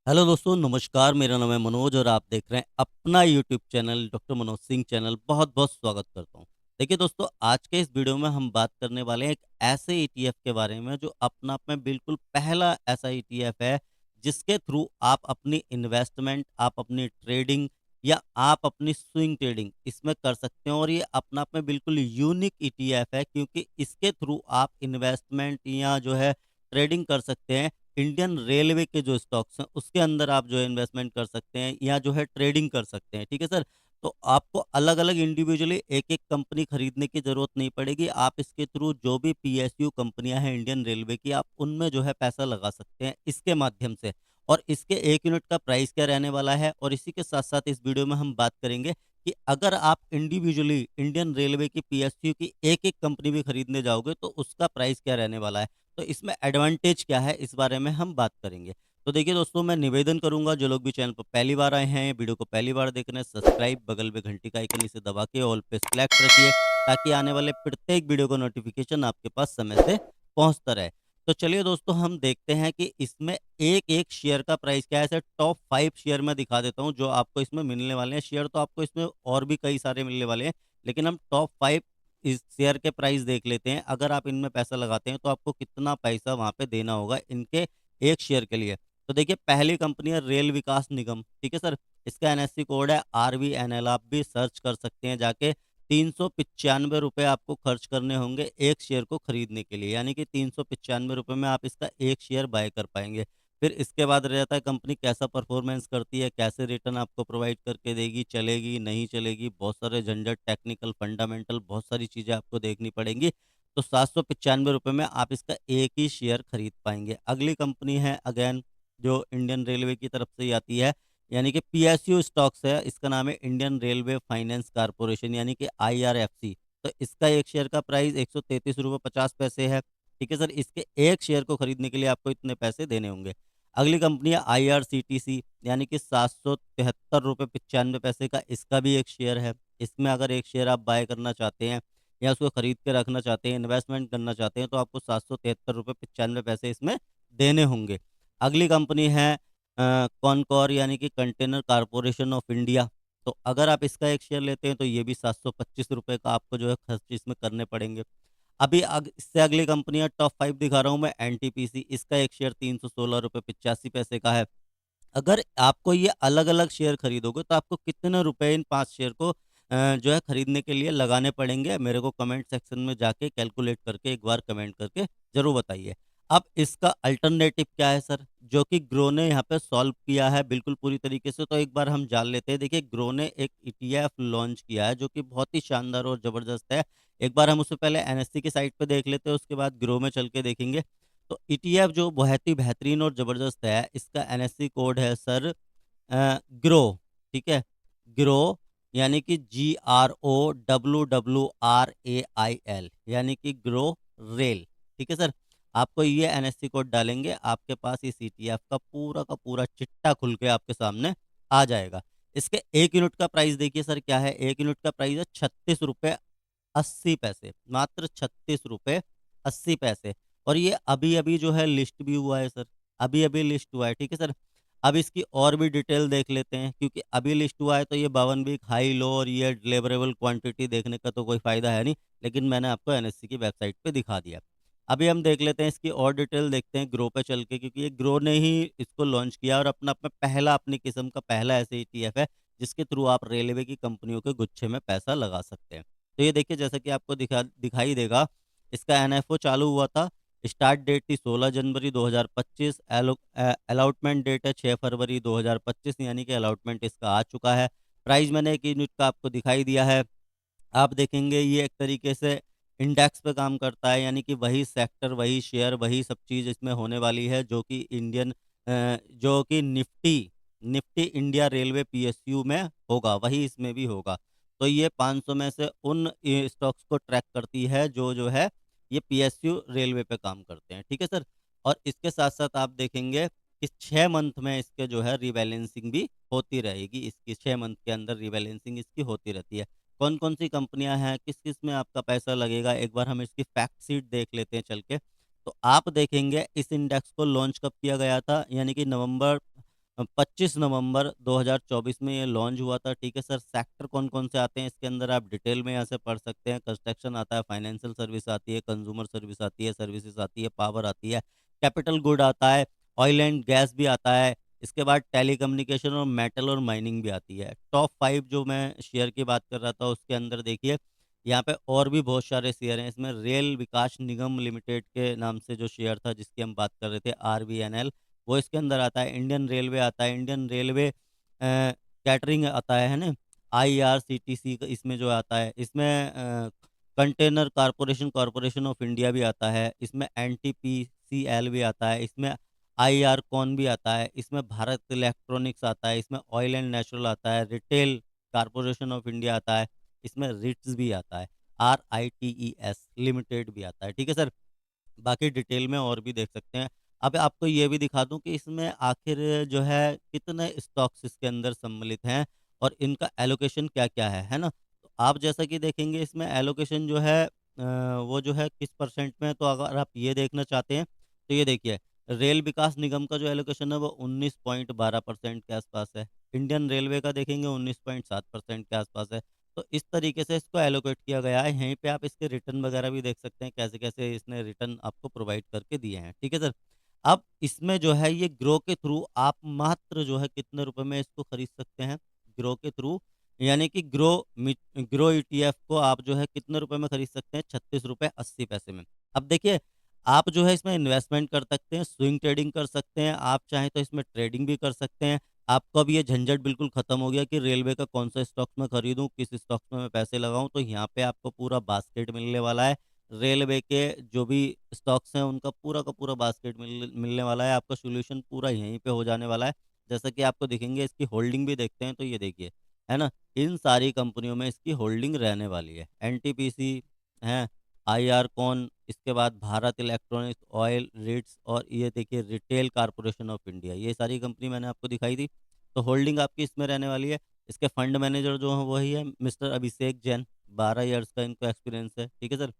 Hello दोस्तों, नमस्कार। मेरा नाम है मनोज और आप देख रहे हैं अपना YouTube channel doctor Manoj Singh channel. बहुत बहुत स्वागत करता हूं। देखिए दोस्तों, आज के इस वीडियो में हम बात करने वाले हैं एक ऐसे ईटीएफ के बारे में जो अपना आप में बिल्कुल पहला ऐसा ईटीएफ है जिसके थ्रू आप अपनी इन्वेस्टमेंट, आप अपनी ट्रेडिंग या आप अपनी स्विंग ट्रेडिंग इसमें कर सकते हैं। और ये अपना आप में बिल्कुल यूनिक ईटीएफ है क्योंकि इसके थ्रू आप इन्वेस्टमेंट या जो है ट्रेडिंग कर सकते हैं। इंडियन रेलवे के जो स्टॉक्स हैं उसके अंदर आप जो है इन्वेस्टमेंट कर सकते हैं या जो है ट्रेडिंग कर सकते हैं। ठीक है सर। तो आपको अलग अलग इंडिविजुअली एक एक कंपनी खरीदने की जरूरत नहीं पड़ेगी। आप इसके थ्रू जो भी पीएसयू कंपनियां हैं इंडियन रेलवे की, आप उनमें जो है पैसा लगा सकते हैं इसके माध्यम से। और इसके एक यूनिट का प्राइस क्या रहने वाला है, और इसी के साथ साथ इस वीडियो में हम बात करेंगे कि अगर आप इंडिविजुअली इंडियन रेलवे की पीएसयू की एक एक कंपनी भी खरीदने जाओगे तो उसका प्राइस क्या रहने वाला है, तो इसमें एडवांटेज क्या है, इस बारे में हम बात करेंगे। तो देखिए दोस्तों, मैं निवेदन करूंगा जो लोग भी चैनल पर पहली बार आए हैं, वीडियो को पहली बार देख रहे हैं, सब्सक्राइब, बगल में घंटी का आइकन इसे दबा के ऑल पे सेलेक्ट रखिए ताकि आने वाले प्रत्येक वीडियो का नोटिफिकेशन आपके पास समय से पहुंचता रहे। तो चलिए दोस्तों, हम देखते हैं कि इसमें एक एक शेयर का प्राइस क्या है। ऐसे टॉप 5 शेयर मैं दिखा देता हूं जो आपको इसमें मिलने वाले हैं। शेयर तो आपको इसमें और भी कई सारे मिलने वाले हैं, लेकिन हम टॉप 5 इस शेयर के प्राइस देख लेते हैं। अगर आप इनमें पैसा लगाते हैं तो आपको कितना पैसा वहां पे देना होगा इनके एक शेयर के लिए। तो देखिए, पहली कंपनी है रेल विकास निगम। ठीक है सर। इसका एनएससी कोड है RVNL। आप भी सर्च कर सकते हैं जाके। 395 रुपये आपको खर्च करने होंगे एक शेयर को खरीदने के लिए, यानी कि 395 रुपये में आप इसका एक शेयर बाय कर पाएंगे। फिर इसके बाद रह जाता है कंपनी कैसा परफॉर्मेंस करती है, कैसे रिटर्न आपको प्रोवाइड करके देगी, चलेगी नहीं चलेगी, बहुत सारे झंझट, टेक्निकल, फंडामेंटल, बहुत सारी चीज़ें आपको देखनी पड़ेंगी। तो 795 रुपये में आप इसका एक ही शेयर खरीद पाएंगे। अगली कंपनी है अगेन जो इंडियन रेलवे की तरफ से ही आती है, यानी कि पीएसयू स्टॉक्स है। इसका नाम है इंडियन रेलवे फाइनेंस कारपोरेशन, यानी कि IRFC। तो इसका एक शेयर का प्राइस 133 रुपये 50 पैसे है। ठीक है सर। इसके एक शेयर को खरीदने के लिए आपको इतने पैसे देने होंगे। अगली कंपनी है IRCTC, यानी कि 773 रुपये 95 पैसे का इसका भी एक शेयर है। इसमें अगर एक शेयर आप बाय करना चाहते हैं या उसको खरीद के रखना चाहते हैं, इन्वेस्टमेंट करना चाहते हैं, तो आपको 773 रुपये 95 पैसे इसमें देने होंगे। अगली कंपनी है कॉनकॉर, यानी कि कंटेनर कारपोरेशन ऑफ इंडिया। तो अगर आप इसका एक शेयर लेते हैं तो ये भी 725 रुपये का आपको जो है खर्च इसमें करने पड़ेंगे। अभी इससे अगली कंपनी है टॉप 5 दिखा रहा हूँ मैं, NTPC। इसका एक शेयर 316 रुपये 85 पैसे का है। अगर आपको ये अलग अलग शेयर खरीदोगे तो आपको कितने रुपए इन 5 शेयर को जो है खरीदने के लिए लगाने पड़ेंगे, मेरे को कमेंट सेक्शन में जाके कैलकुलेट करके एक बार कमेंट करके जरूर बताइए। अब इसका अल्टरनेटिव क्या है सर, जो कि ग्रो ने यहाँ पे सॉल्व किया है बिल्कुल पूरी तरीके से। तो एक बार हम जान लेते हैं। देखिए, ग्रो ने एक ETF लॉन्च किया है जो कि बहुत ही शानदार और जबरदस्त है। एक बार हम उससे पहले NSE की साइट पे देख लेते हैं, उसके बाद ग्रो में चल के देखेंगे। तो ETF जो बहुत ही बेहतरीन और जबरदस्त है, इसका NSE कोड है सर ग्रो। ठीक है। ग्रो, यानी कि GROWWRAIL, यानी कि ग्रो रेल। ठीक है सर। आपको ये NSE कोड डालेंगे, आपके पास इस ETF का पूरा चिट्टा खुल के आपके सामने आ जाएगा। इसके एक यूनिट का प्राइस देखिए सर क्या है। एक यूनिट का प्राइस है 36 रुपये 80 पैसे, मात्र 36 रुपये 80 पैसे। और ये अभी अभी जो है लिस्ट भी हुआ है सर, अभी अभी लिस्ट हुआ है। ठीक है सर। अब इसकी और भी डिटेल देख लेते हैं, क्योंकि अभी लिस्ट हुआ है तो ये 52 वीक हाई लो और ये डिलीवरेबल क्वांटिटी देखने का तो कोई फायदा है नहीं, लेकिन मैंने आपको NSE की वेबसाइट पे दिखा दिया। अभी हम देख लेते हैं इसकी और डिटेल, देखते हैं ग्रो पे चल के, क्योंकि ये ग्रो ने ही इसको लॉन्च किया और अपना अपना पहला, अपनी किस्म का पहला ऐसे ETF है जिसके थ्रू आप रेलवे की कंपनियों के गुच्छे में पैसा लगा सकते हैं। तो ये देखिए, जैसा कि आपको दिखाई देगा, इसका NFO चालू हुआ था। स्टार्ट डेट थी 16 जनवरी 2025। अलॉटमेंट डेट है 6 फरवरी 2025, यानी कि अलॉटमेंट इसका आ चुका है। प्राइस मैंने एक यूनिट का आपको दिखाई दिया है। आप देखेंगे ये एक तरीके से इंडेक्स पे काम करता है, यानी कि वही सेक्टर, वही शेयर, वही सब चीज़ इसमें होने वाली है जो कि जो कि Nifty Nifty India railway PSU में होगा, वही इसमें भी होगा। तो ये 500 में से उन स्टॉक्स को ट्रैक करती है जो जो है ये PSU रेलवे पे काम करते हैं। ठीक है सर। और इसके साथ साथ आप देखेंगे कि 6 मंथ में इसके जो है रिबैलेंसिंग भी होती रहेगी। इसकी 6 मंथ के अंदर रिबैलेंसिंग इसकी होती रहती है। कौन कौन सी कंपनियां हैं, किस किस में आपका पैसा लगेगा, एक बार हम इसकी फैक्ट शीट देख लेते हैं चल के। तो आप देखेंगे इस इंडेक्स को लॉन्च कब किया गया था, यानी कि नवंबर 25 नवंबर 2024 में ये लॉन्च हुआ था, ठीक है सर। सेक्टर कौन-कौन से आते हैं इसके अंदर आप डिटेल में यहाँ से पढ़ सकते हैं। कंस्ट्रक्शन आता है, फाइनेंशियल सर्विस आती है, कंज्यूमर सर्विस आती है, सर्विसेज़ आती है, पावर आती है, कैपिटल गुड आता है, ऑयल एंड गैस भी आता है, इसके बाद टेलीकम्युनिकेशन और मेटल और माइनिंग भी आती है। टॉप 5 जो मैं शेयर की बात कर रहा था उसके अंदर देखिए, यहाँ पे और भी बहुत सारे शेयर हैं। इसमें रेल विकास निगम लिमिटेड के नाम से जो शेयर था जिसकी हम बात कर रहे थे आरवीएनएल, वो इसके अंदर आता है। इंडियन रेलवे आता है, इंडियन रेलवे कैटरिंग आता है ना? आईआरसीटीसी क इसमें जो आता है, इसमें container corporation corporation of India भी आता है, इसमें एनटीपीसीएल भी आता है, इसमें आईआरकॉन भी आता है, इसमें भारत इलेक्ट्रॉनिक्स आता है, इसमें ऑयल एंड नेचुरल आता है, रिटेल कॉर्पोरेशन ऑफ इंडिया आता है, इसमें रिट्स भी आता है, आरआईटीईएस लिमिटेड भी आता है, ठीक है सर? बाकी डिटेल में और भी देख सकते हैं। अब आपको ये भी दिखा दूँ कि इसमें आखिर जो है कितने स्टॉक्स इसके अंदर सम्मिलित हैं और इनका एलोकेशन क्या-क्या है ना? तो आप जैसा कि देखेंगे इसमें एलोकेशन जो है वो जो है किस परसेंट में है, तो अगर आप ये देखना चाहते हैं, तो ये देखिए रेल विकास निगम का जो एलोकेशन है वो 19.12% के आसपास है। इंडियन रेलवे का देखेंगे 19.7% के आसपास है। तो इस तरीके से इसको एलोकेट किया गया है। यहीं पे आप इसके रिटर्न वगैरह भी देख सकते हैं, कैसे-कैसे इसने रिटर्न आपको प्रोवाइड करके दिए हैं। ठीक है सर? अब इसमें जो है ये ग्रो के थ्रू आप मात्र जो है कितने रुपए में इसको खरीद सकते हैं? ग्रो के थ्रू यानी कि ग्रो ईटीएफ को आप जो है कितने रुपए में खरीद सकते हैं? ₹36.80 में। अब देखिए, आप जो है इसमें इन्वेस्टमेंट कर सकते हैं, स्विंग ट्रेडिंग कर सकते हैं, आप चाहें तो इसमें ट्रेडिंग भी कर सकते हैं। आपको अब ये झंझट बिल्कुल खत्म हो गया कि रेलवे का कौन-सा स्टॉक्स मैं खरीदूँ, किस स्टॉक्स में मैं पैसे लगाऊँ, तो यहाँ पे आपको पूरा बास्केट मिलने वाला है। रेलवे के जो भी स्टॉक्स हैं, उनका पूरा का पूरा बास्केट मिलने वाला है। आपका सॉल्यूशन पूरा यहीं पे हो जाने वाला है। जैसा कि आपको दिखेंगे इसकी होल्डिंग भी देखते हैं, तो ये देखिए, है ना? इन सारी कंपनियों में इसकी होल्डिंग रहने वाली है। एनटीपीसी हैं, आईआरकॉन, इसके बाद भारत इलेक्ट्रॉनिक्स, ऑयल, रिट्स और ये देखिए रिटेल कॉर्पोरेशन ऑफ इंडिया, ये सारी कंपनी मैंने आपको दिखाई दी। तो होल्डिंग आपकी इसमें रहने वाली है। इसके फंड मैनेजर जो हैं वही है मिस्टर अभिषेक जैन, 12 इयर्स का इनको एक्सपीरियंस है, ठीक है सर?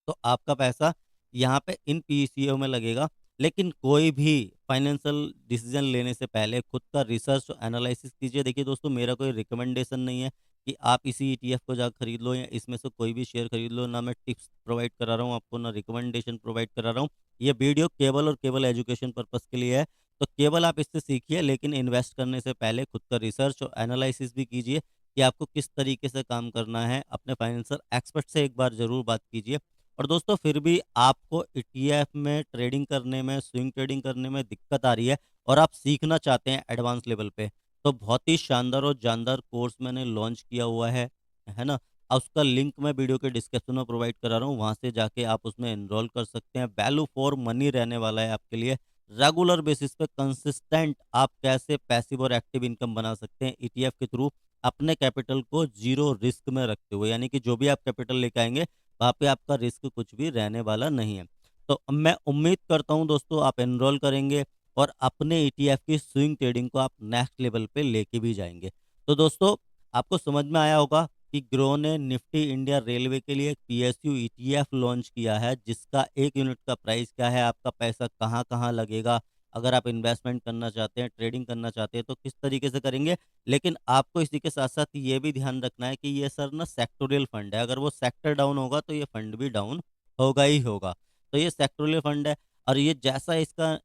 तो आपका पैसा यहाँ पे इन पीसीओ में लगेगा। लेकिन कोई भी फाइनेंशियल डिसीज़न लेने से पहले खुद का रिसर्च और एनालिसिस कीजिए। देखिए दोस्तों, मेरा कोई रिकमेंडेशन नहीं है कि आप इसी ईटीएफ को जाकर खरीद लो या इसमें से कोई भी शेयर खरीद लो। ना मैं टिप्स प्रोवाइड करा रहा हूँ आपको, ना रिकमेंडेशन प्रोवाइड करा रहा हूँ। ये वीडियो केवल और केवल एजुकेशन पर्पज़ के लिए है। तो केवल आप इससे सीखिए, लेकिन इन्वेस्ट करने से पहले खुद का रिसर्च और एनालिसिस भी कीजिए कि आपको किस तरीके से काम करना है। अपने फाइनेंशियल एक्सपर्ट से एक बार ज़रूर बात कीजिए। और दोस्तों, फिर भी आपको ईटीएफ में ट्रेडिंग करने में, स्विंग ट्रेडिंग करने में दिक्कत आ रही है और आप सीखना चाहते हैं एडवांस लेवल पे, तो बहुत ही शानदार और जानदार कोर्स मैंने लॉन्च किया हुआ है ना? उसका लिंक मैं वीडियो के डिस्क्रिप्शन में प्रोवाइड करा रहा हूँ, वहाँ से जाके आप उसमें एनरोल कर सकते हैं। वैल्यू फॉर मनी रहने वाला है आपके लिए। रेगुलर बेसिस पे कंसिस्टेंट आप कैसे पैसिव और एक्टिव इनकम बना सकते हैं ईटीएफ के थ्रू, अपने कैपिटल को ज़ीरो रिस्क में रखते हुए, यानी कि जो भी आप कैपिटल लेके आएँगे वहाँ पे आपका रिस्क कुछ भी रहने वाला नहीं है। तो मैं उम्मीद करता हूँ दोस्तों आप एनरोल करेंगे और अपने ईटीएफ की स्विंग ट्रेडिंग को आप नेक्स्ट लेवल पे लेके भी जाएँगे। तो दोस्तों, आपको समझ में आया होगा कि ग्रो ने निफ्टी इंडिया रेलवे के लिए एक पीएसयू ईटीएफ लॉन्च किया है, जिसका 1 यूनिट का प्राइस क्या है, आपका पैसा कहाँ-कहाँ लगेगा, अगर आप इन्वेस्टमेंट करना चाहते हैं, ट्रेडिंग करना चाहते हैं तो किस तरीके से करेंगे। लेकिन आपको इसी के साथ-साथ ये भी ध्यान रखना है कि ये सर ना सेक्टोरियल फंड है, अगर वो सेक्टर डाउन होगा तो ये फंड भी डाउन होगा ही होगा। तो ये सेक्टोरियल फंड है और ये जैसा इसका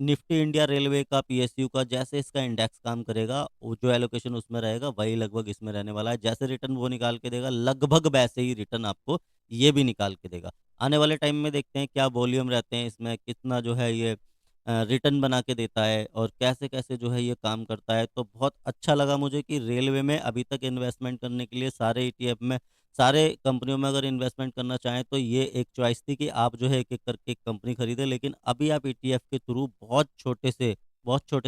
निफ्टी इंडिया रेलवे का पीएसयू का जैसे इसका इंडेक्स काम करेगा, वो जो एलोकेशन उसमें रहेगा वही लगभग इसमें रहने वाला है। जैसे रिटर्न वो निकाल के देगा, लगभग वैसे ही रिटर्न आपको ये भी निकाल के देगा। आने वाले टाइम में देखते हैं क्या वॉल्यूम रहते हैं इसमें, कितना जो है ये रिटर्न बना के देता है और कैसे-कैसे जो है ये काम करता है। तो बहुत अच्छा लगा मुझे कि रेलवे में अभी तक इन्वेस्टमेंट करने के लिए सारे ईटीएफ में, सारे कंपनियों में अगर इन्वेस्टमेंट करना चाहें तो ये एक चॉइस थी कि आप जो है एक-एक करके एक कंपनी खरीदें। लेकिन अभी आप ईटीएफ के थ्रू बहुत छोटे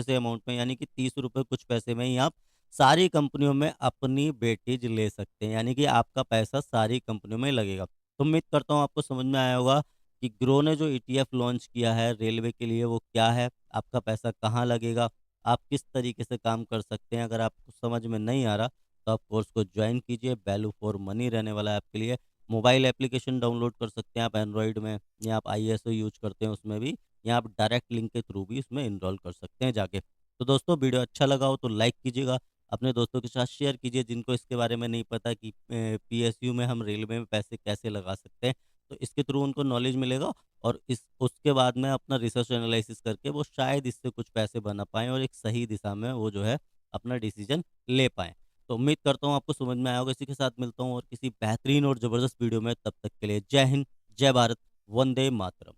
से अमाउंट में, यानी कि ₹30 कुछ पैसे में ही आप सारी कंपनियों में अपनी वेटेज ले सकते हैं। यानी कि आपका पैसा सारी कंपनियों में लगेगा। तो उम्मीद करता हूँ आपको समझ में आया होगा कि ग्रो ने जो ईटीएफ लॉन्च किया है रेलवे के लिए वो क्या है, आपका पैसा कहाँ लगेगा, आप किस तरीके से काम कर सकते हैं। अगर आपको समझ में नहीं आ रहा तो आप कोर्स को ज्वाइन कीजिए, वैल्यू फॉर मनी रहने वाला है आपके लिए। मोबाइल एप्लीकेशन डाउनलोड कर सकते हैं आप एंड्रॉयड में, या आप आईएसओ यूज़ करते हैं उसमें भी, या आप डायरेक्ट लिंक के थ्रू भी उसमें एनरोल कर सकते हैं जाके। तो दोस्तों वीडियो अच्छा लगा हो तो लाइक कीजिएगा, अपने दोस्तों के साथ शेयर कीजिए जिनको इसके बारे में नहीं पता कि पीएसयू में हम रेलवे में पैसे कैसे लगा सकते हैं। तो इसके थ्रू उनको नॉलेज मिलेगा और इस उसके बाद में अपना रिसर्च एनालिसिस करके वो शायद इससे कुछ पैसे बना पाएँ और एक सही दिशा में वो जो है अपना डिसीज़न ले पाएँ। तो उम्मीद करता हूँ आपको समझ में आया होगा। इसी के साथ मिलता हूँ और किसी बेहतरीन और ज़बरदस्त वीडियो में, तब तक के लिए जय हिंद, जय भारत, वंदे मातरम।